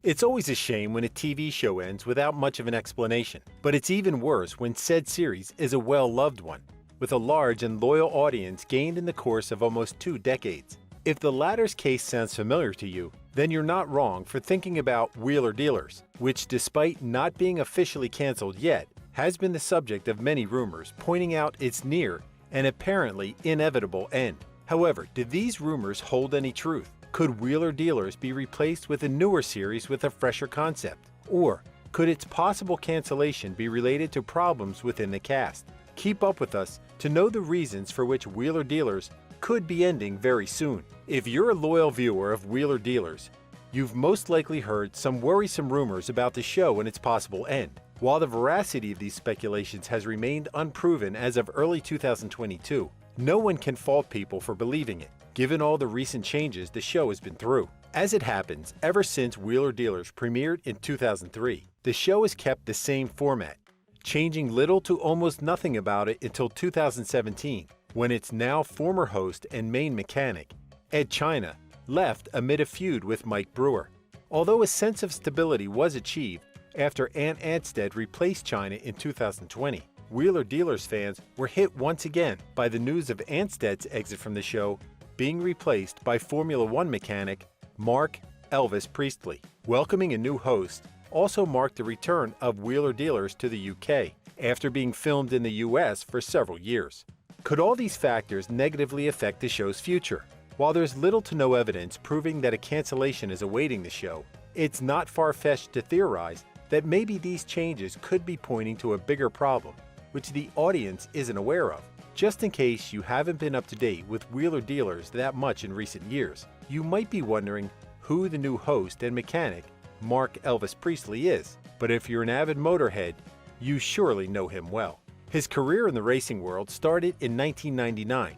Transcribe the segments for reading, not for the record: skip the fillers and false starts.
It's always a shame when a TV show ends without much of an explanation, but it's even worse when said series is a well-loved one, with a large and loyal audience gained in the course of almost 2 decades. If the latter's case sounds familiar to you, then you're not wrong for thinking about Wheeler Dealers, which, despite not being officially canceled yet, has been the subject of many rumors pointing out its near and apparently inevitable end. However, do these rumors hold any truth? Could Wheeler Dealers be replaced with a newer series with a fresher concept? Or could its possible cancellation be related to problems within the cast? Keep up with us to know the reasons for which Wheeler Dealers could be ending very soon. If you're a loyal viewer of Wheeler Dealers, you've most likely heard some worrisome rumors about the show and its possible end. While the veracity of these speculations has remained unproven as of early 2022, no one can fault people for believing it, given all the recent changes the show has been through. As it happens, ever since Wheeler Dealers premiered in 2003, the show has kept the same format, changing little to almost nothing about it until 2017, when its now former host and main mechanic, Ed China, left amid a feud with Mike Brewer. Although a sense of stability was achieved after Ant Anstead replaced China in 2020, Wheeler Dealers fans were hit once again by the news of Anstead's exit from the show being replaced by Formula One mechanic Mark "Elvis" Priestley. Welcoming a new host also marked the return of Wheeler Dealers to the UK after being filmed in the US for several years. Could all these factors negatively affect the show's future? While there's little to no evidence proving that a cancellation is awaiting the show, it's not far-fetched to theorize that maybe these changes could be pointing to a bigger problem, which the audience isn't aware of. Just in case you haven't been up to date with Wheeler Dealers that much in recent years, you might be wondering who the new host and mechanic, Mark "Elvis" Priestley, is. But if you're an avid motorhead, you surely know him well. His career in the racing world started in 1999,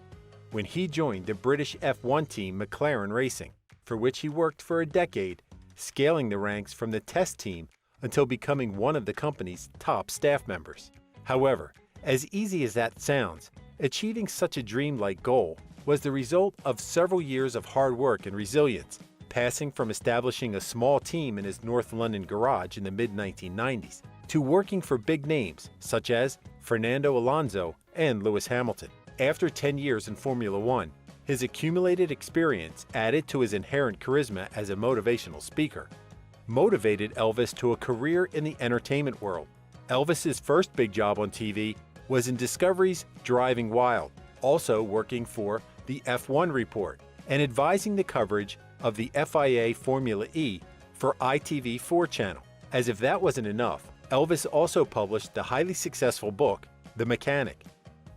when he joined the British F1 team McLaren Racing, for which he worked for a decade, scaling the ranks from the test team until becoming one of the company's top staff members. However, as easy as that sounds, achieving such a dreamlike goal was the result of several years of hard work and resilience, passing from establishing a small team in his North London garage in the mid-1990s to working for big names such as Fernando Alonso and Lewis Hamilton. After 10 years in Formula One, his accumulated experience, added to his inherent charisma as a motivational speaker, motivated Elvis to a career in the entertainment world. Elvis's first big job on TV was in Discovery's Driving Wild, also working for the F1 Report and advising the coverage of the FIA Formula E for ITV4 channel. As if that wasn't enough, Elvis also published the highly successful book, The Mechanic,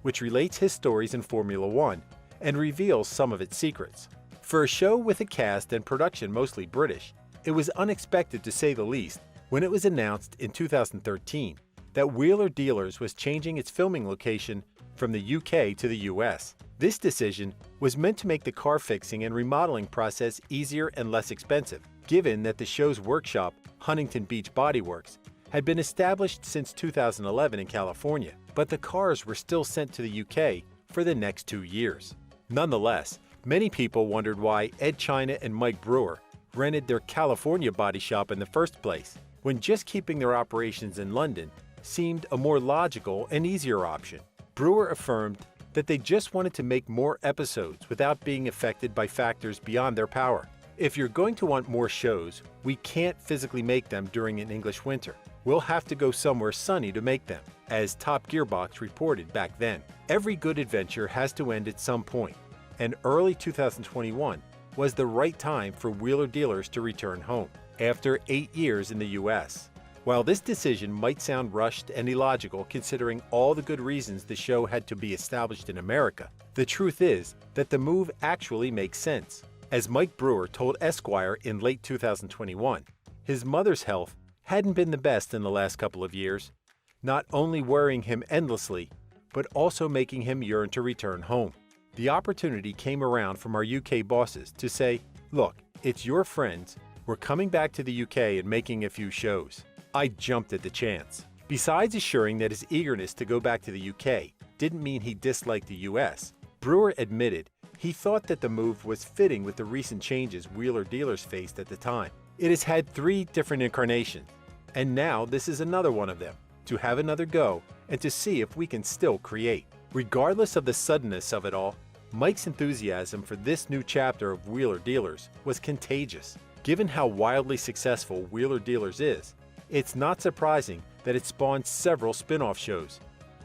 which relates his stories in Formula One and reveals some of its secrets. For a show with a cast and production mostly British, it was unexpected to say the least when it was announced in 2013 that Wheeler Dealers was changing its filming location from the UK to the US. This decision was meant to make the car fixing and remodeling process easier and less expensive, given that the show's workshop, Huntington Beach Body Works, had been established since 2011 in California, but the cars were still sent to the UK for the next 2 years. Nonetheless, many people wondered why Ed China and Mike Brewer rented their California body shop in the first place, when just keeping their operations in London seemed a more logical and easier option. Brewer affirmed that they just wanted to make more episodes without being affected by factors beyond their power. If you're going to want more shows, we can't physically make them during an English winter. We'll have to go somewhere sunny to make them, as Top Gearbox reported back then. Every good adventure has to end at some point, and early 2021 was the right time for Wheeler Dealers to return home, after 8 years in the US. While this decision might sound rushed and illogical considering all the good reasons the show had to be established in America, the truth is that the move actually makes sense. As Mike Brewer told Esquire in late 2021, his mother's health hadn't been the best in the last couple of years, not only worrying him endlessly, but also making him yearn to return home. The opportunity came around from our UK bosses to say, "Look, it's your friends, we're coming back to the UK and making a few shows." I jumped at the chance. Besides assuring that his eagerness to go back to the UK didn't mean he disliked the US, Brewer admitted he thought that the move was fitting with the recent changes Wheeler Dealers faced at the time. It has had 3 different incarnations, and now this is another one of them, to have another go and to see if we can still create. Regardless of the suddenness of it all, Mike's enthusiasm for this new chapter of Wheeler Dealers was contagious. Given how wildly successful Wheeler Dealers is, it's not surprising that it spawned several spin-off shows,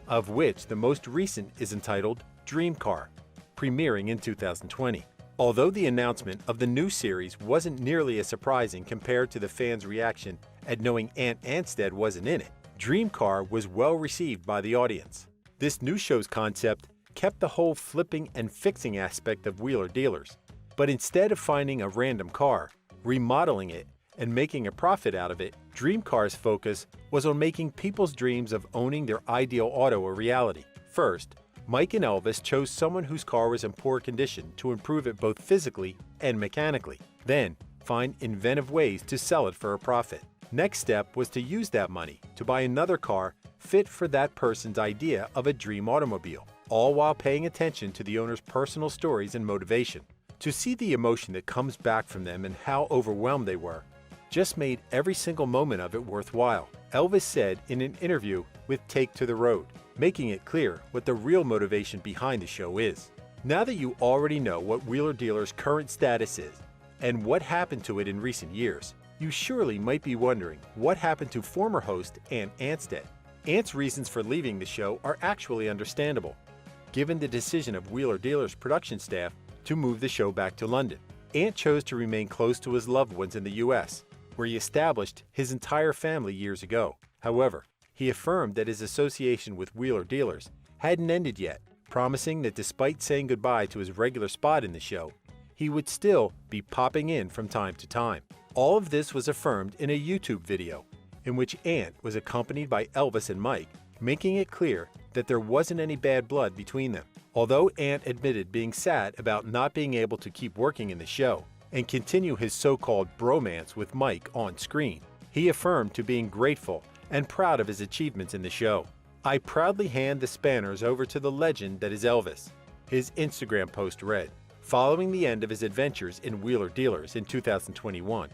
of which the most recent is entitled Dream Car, premiering in 2020. Although the announcement of the new series wasn't nearly as surprising compared to the fans' reaction at knowing Ant Anstead wasn't in it, Dream Car was well received by the audience. This new show's concept kept the whole flipping and fixing aspect of Wheeler Dealers, but instead of finding a random car, remodeling it, and making a profit out of it, Dream Car's focus was on making people's dreams of owning their ideal auto a reality. First, Mike and Elvis chose someone whose car was in poor condition to improve it both physically and mechanically. Then, find inventive ways to sell it for a profit. Next step was to use that money to buy another car fit for that person's idea of a dream automobile, all while paying attention to the owner's personal stories and motivation. To see the emotion that comes back from them and how overwhelmed they were just made every single moment of it worthwhile, Elvis said in an interview with Take to the Road, making it clear what the real motivation behind the show is. Now that you already know what Wheeler Dealer's current status is and what happened to it in recent years, you surely might be wondering what happened to former host Ant Anstead. Ant's reasons for leaving the show are actually understandable, given the decision of Wheeler Dealer's production staff to move the show back to London. Ant chose to remain close to his loved ones in the US, where he established his entire family years ago. However, he affirmed that his association with Wheeler Dealers hadn't ended yet, promising that despite saying goodbye to his regular spot in the show, he would still be popping in from time to time. All of this was affirmed in a YouTube video, in which Ant was accompanied by Elvis and Mike, making it clear that there wasn't any bad blood between them. Although Ant admitted being sad about not being able to keep working in the show and continue his so-called bromance with Mike on screen, he affirmed to being grateful and proud of his achievements in the show. "I proudly hand the spanners over to the legend that is Elvis," his Instagram post read. Following the end of his adventures in Wheeler Dealers in 2021,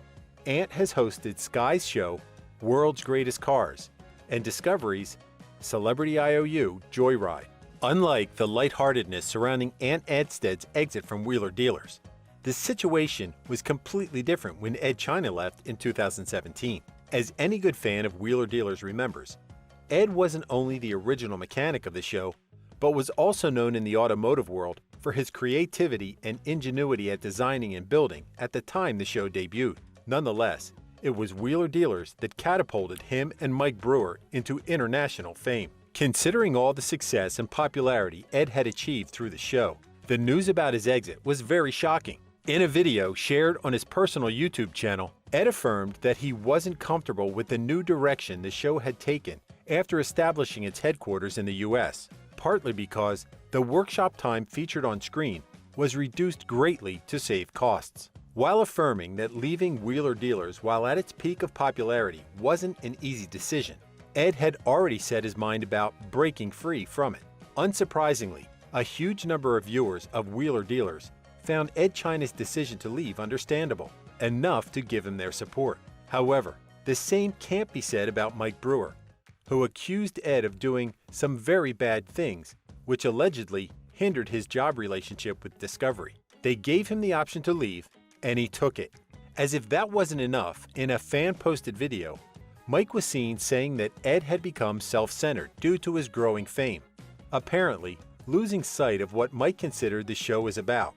Ant has hosted Sky's show World's Greatest Cars and Discovery's Celebrity IOU Joyride. Unlike the lightheartedness surrounding Ant Anstead's exit from Wheeler Dealers, the situation was completely different when Ed China left in 2017. As any good fan of Wheeler Dealers remembers, Ed wasn't only the original mechanic of the show, but was also known in the automotive world for his creativity and ingenuity at designing and building at the time the show debuted. Nonetheless, it was Wheeler Dealers that catapulted him and Mike Brewer into international fame. Considering all the success and popularity Ed had achieved through the show, the news about his exit was very shocking. In a video shared on his personal YouTube channel, Ed affirmed that he wasn't comfortable with the new direction the show had taken after establishing its headquarters in the US, partly because the workshop time featured on screen was reduced greatly to save costs. While affirming that leaving Wheeler Dealers while at its peak of popularity wasn't an easy decision, Ed had already set his mind about breaking free from it. Unsurprisingly, a huge number of viewers of Wheeler Dealers found Ed China's decision to leave understandable, enough to give him their support. However, the same can't be said about Mike Brewer, who accused Ed of doing some very bad things, which allegedly hindered his job relationship with Discovery. They gave him the option to leave, and he took it. As if that wasn't enough, in a fan-posted video, Mike was seen saying that Ed had become self-centered due to his growing fame, apparently losing sight of what Mike considered the show was about.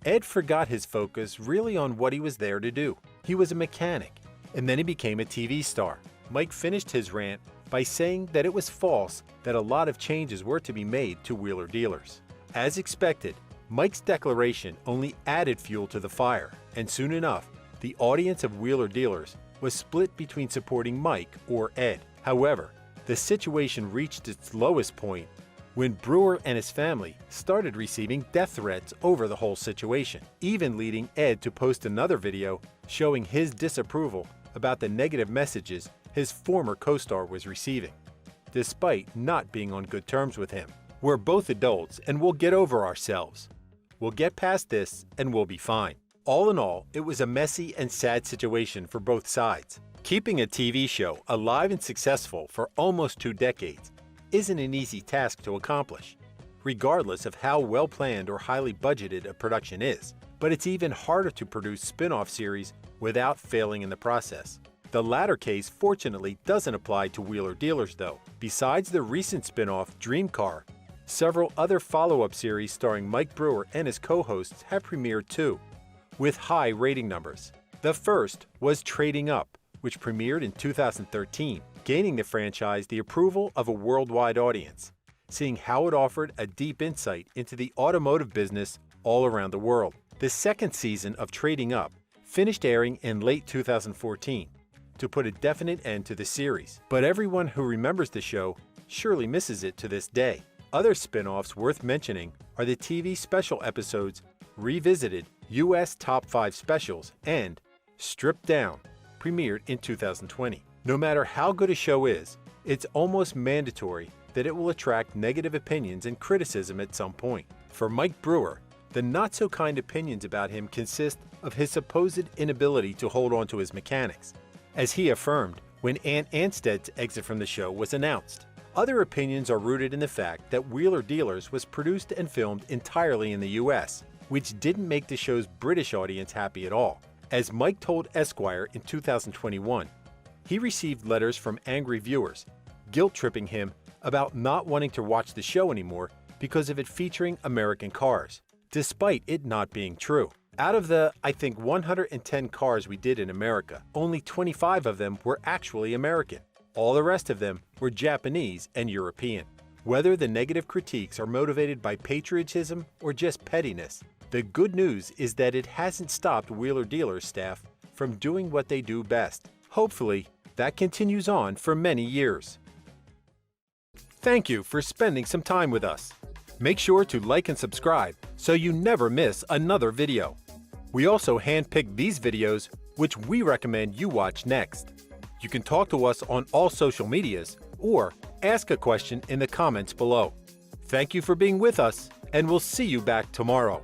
Ed forgot his focus really on what he was there to do. He was a mechanic, and then he became a TV star. Mike finished his rant by saying that it was false that a lot of changes were to be made to Wheeler Dealers. As expected, Mike's declaration only added fuel to the fire, and soon enough, the audience of Wheeler Dealers was split between supporting Mike or Ed. However, the situation reached its lowest point when Brewer and his family started receiving death threats over the whole situation, even leading Ed to post another video showing his disapproval about the negative messages his former co-star was receiving, despite not being on good terms with him. "We're both adults and we'll get over ourselves. We'll get past this and we'll be fine." All in all, it was a messy and sad situation for both sides. Keeping a TV show alive and successful for almost 2 decades isn't an easy task to accomplish, regardless of how well planned or highly budgeted a production is. But it's even harder to produce spin-off series without failing in the process. The latter case fortunately doesn't apply to Wheeler Dealers though. Besides the recent spin-off Dream Car, several other follow-up series starring Mike Brewer and his co-hosts have premiered too, with high rating numbers. The first was Trading Up, which premiered in 2013, gaining the franchise the approval of a worldwide audience, seeing how it offered a deep insight into the automotive business all around the world. The second season of Trading Up finished airing in late 2014 to put a definite end to the series, but everyone who remembers the show surely misses it to this day. Other spin-offs worth mentioning are the TV special episodes Revisited, US Top 5 Specials, and Stripped Down, premiered in 2020. No matter how good a show is, it's almost mandatory that it will attract negative opinions and criticism at some point. For Mike Brewer, the not-so-kind opinions about him consist of his supposed inability to hold on to his mechanics, as he affirmed when Ann Ansted's exit from the show was announced. Other opinions are rooted in the fact that Wheeler Dealers was produced and filmed entirely in the US, which didn't make the show's British audience happy at all. As Mike told Esquire in 2021, he received letters from angry viewers, guilt-tripping him about not wanting to watch the show anymore because of it featuring American cars, despite it not being true. Out of the, I think, 110 cars we did in America, only 25 of them were actually American. All the rest of them were Japanese and European. Whether the negative critiques are motivated by patriotism or just pettiness, the good news is that it hasn't stopped Wheeler Dealers staff from doing what they do best. Hopefully, that continues on for many years. Thank you for spending some time with us. Make sure to like and subscribe so you never miss another video. We also handpick these videos which we recommend you watch next. You can talk to us on all social medias or ask a question in the comments below. Thank you for being with us, and we'll see you back tomorrow.